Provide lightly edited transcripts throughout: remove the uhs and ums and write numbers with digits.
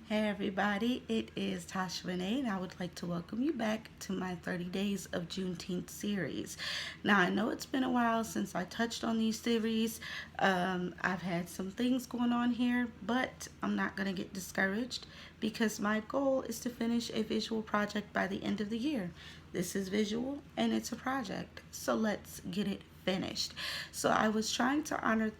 Hey everybody, it is Tasha Renee, and I would like to welcome you back to my 30 Days of Juneteenth series. Now, I know it's been a while since I touched on these series. I've had some things going on here, but I'm not going to get discouraged because my goal is to finish a visual project by the end of the year. This is visual and it's a project, so let's get it finished. So, I was trying to honor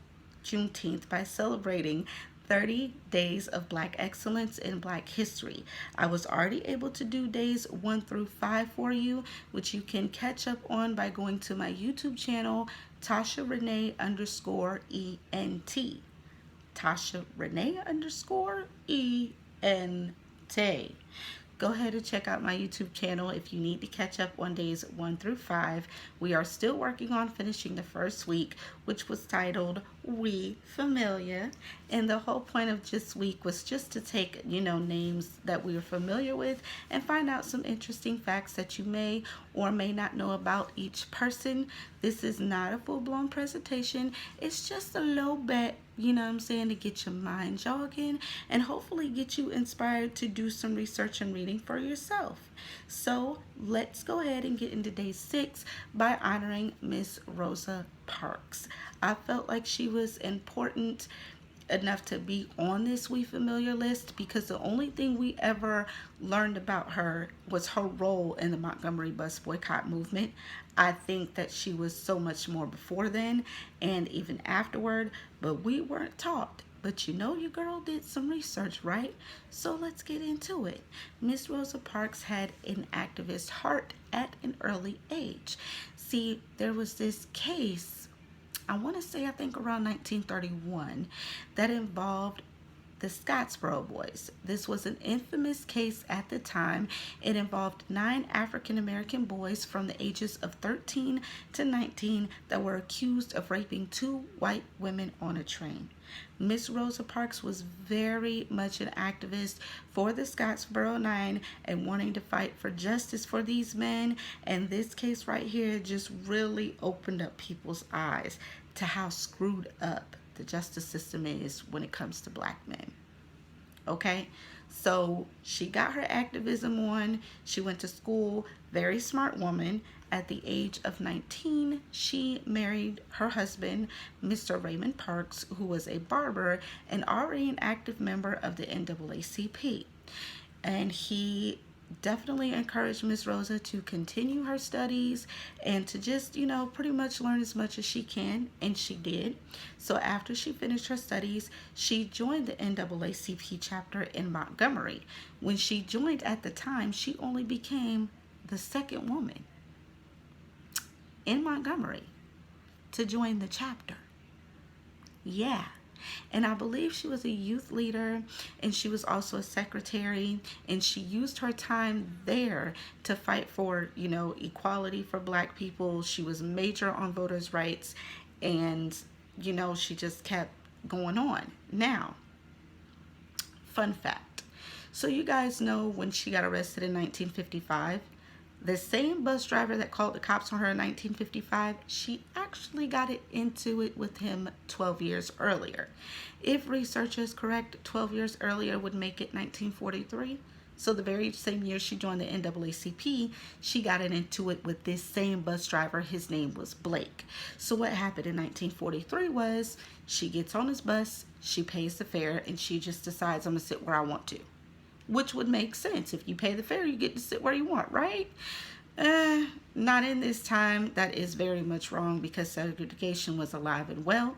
Juneteenth by celebrating 30 days of Black excellence in Black history. I was already able to do days 1 through 5 for you, which you can catch up on by going to my YouTube channel, Tasha Renee underscore ENT. Tasha Renee underscore ENT. Go ahead and check out my YouTube channel if you need to catch up on days 1 through 5. We are still working on finishing the first week, which was titled We Familiar. And the whole point of this week was just to take, names that we are familiar with and find out some interesting facts that you may or may not know about each person. This is not a full-blown presentation. It's just a little bit, to get your mind jogging and hopefully get you inspired to do some research and reading for yourself. So let's go ahead and get into day 6 by honoring Miss Rosa Parks. I felt like she was important enough to be on this We Familiar list because the only thing we ever learned about her was her role in the Montgomery bus boycott movement. I think that she was so much more before then and even afterward, but we weren't taught. But your girl did some research, right? So let's get into it. Miss Rosa Parks had an activist heart at an early age. See, there was this case, I think around 1931, that involved the Scottsboro Boys. This was an infamous case at the time. It involved 9 African American boys from the ages of 13 to 19 that were accused of raping 2 white women on a train. Miss Rosa Parks was very much an activist for the Scottsboro 9 and wanting to fight for justice for these men. And this case right here just really opened up people's eyes to how screwed up the justice system is when it comes to Black men. Okay, so she got her activism on. She went to school, very smart woman. At the age of 19, she married her husband, Mr. Raymond Parks, who was a barber and already an active member of the NAACP. And he definitely encouraged Miss Rosa to continue her studies and to just, pretty much learn as much as she can, and she did. So after she finished her studies, she joined the NAACP chapter in Montgomery. When she joined at the time, she only became the second woman in Montgomery to join the chapter. Yeah. And I believe she was a youth leader and she was also a secretary, and she used her time there to fight for, equality for Black people. She was major on voters' rights, and, she just kept going on. Now, fun fact. So you guys know when she got arrested in 1955, the same bus driver that called the cops on her in 1955, she actually got into it with him 12 years earlier. If research is correct, 12 years earlier would make it 1943. So the very same year she joined the NAACP, she got into it with this same bus driver. His name was Blake. So what happened in 1943 was she gets on his bus, she pays the fare, and she just decides, I'm going to sit where I want to. Which would make sense. If you pay the fare, you get to sit where you want, right? Not in this time. That is very much wrong because segregation was alive and well.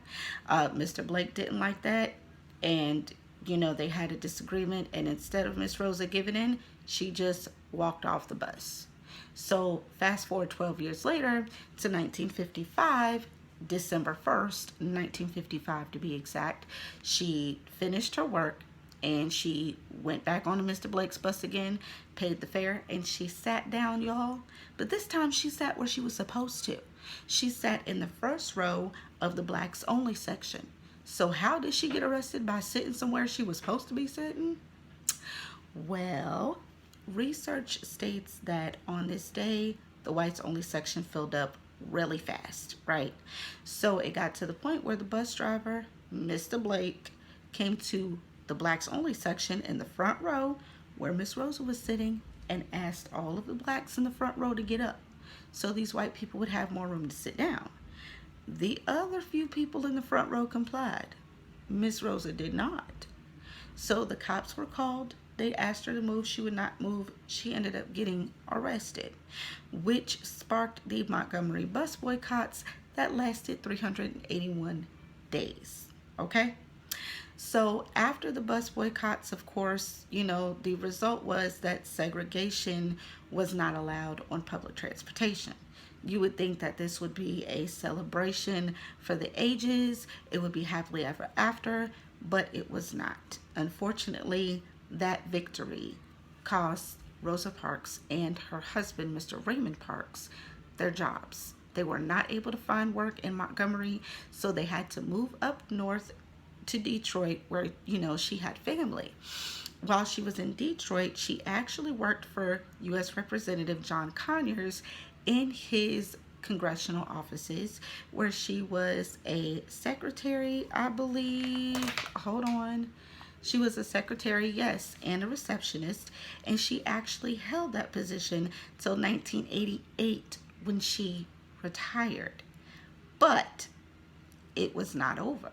Mr. Blake didn't like that, and they had a disagreement, and instead of Miss Rosa giving in, she just walked off the bus. So fast forward 12 years later to 1955, December 1st, 1955 to be exact, she finished her work and she went back on to Mr. Blake's bus again, paid the fare, and she sat down, y'all. But this time she sat where she was supposed to. She sat in the first row of the Blacks Only section. So how did she get arrested? By sitting somewhere she was supposed to be sitting? Well, research states that on this day, the Whites Only section filled up really fast, right? So it got to the point where the bus driver, Mr. Blake, came to the blacks only section in the front row where Miss Rosa was sitting and asked all of the blacks in the front row to get up so these white people would have more room to sit down. The other few people in the front row complied. Miss Rosa did not. So the cops were called. They asked her to move. She would not move. She ended up getting arrested, which sparked the Montgomery bus boycotts that lasted 381 days. Okay? So after the bus boycotts, of course, the result was that segregation was not allowed on public transportation. You would think that this would be a celebration for the ages. It would be happily ever after, but it was not. Unfortunately, that victory cost Rosa Parks and her husband, Mr. Raymond Parks, their jobs. They were not able to find work in Montgomery, so they had to move up north to Detroit where, she had family. While she was in Detroit, she actually worked for U.S. Representative John Conyers in his congressional offices, where she was a secretary, I believe. Hold on. She was a secretary, yes, and a receptionist, and she actually held that position till 1988 when she retired. But it was not over.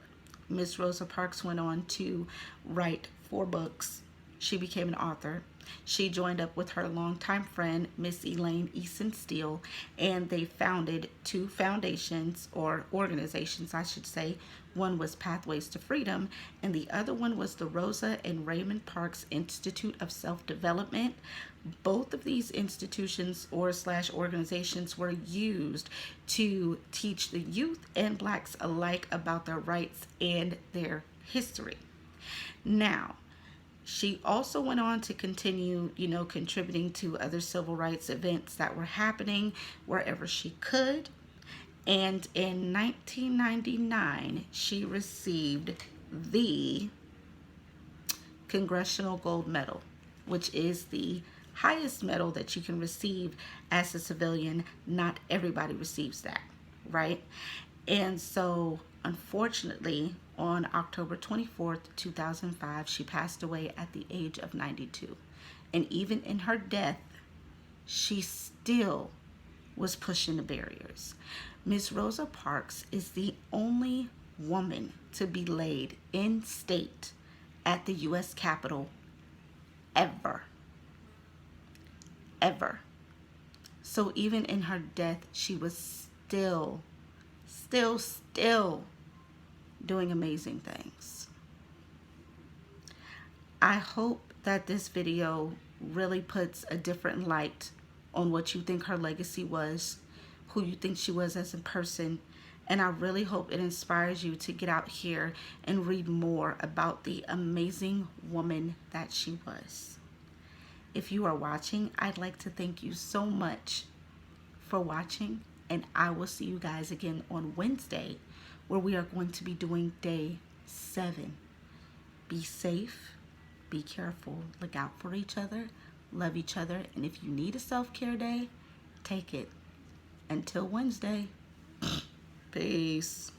Miss Rosa Parks went on to write 4 books. She became an author. She joined up with her longtime friend, Miss Elaine Easton Steele, and they founded 2 foundations, or organizations, I should say. One was Pathways to Freedom, and the other one was the Rosa and Raymond Parks Institute of Self-Development. Both of these institutions or organizations were used to teach the youth and blacks alike about their rights and their history. Now, she also went on to continue, contributing to other civil rights events that were happening wherever she could. And in 1999, she received the Congressional Gold Medal, which is the highest medal that you can receive as a civilian. Not everybody receives that, right? And so, unfortunately, on October 24th, 2005, she passed away at the age of 92. And even in her death, she still was pushing the barriers. Miss Rosa Parks is the only woman to be laid in state at the U.S. Capitol ever. Ever. So even in her death, she was still doing amazing things. I hope that this video really puts a different light on what you think her legacy was, who you think she was as a person, and I really hope it inspires you to get out here and read more about the amazing woman that she was. If you are watching, I'd like to thank you so much for watching, and I will see you guys again on Wednesday, where we are going to be doing day 7. Be safe, be careful, look out for each other, love each other, and if you need a self-care day, take it. Until Wednesday, peace.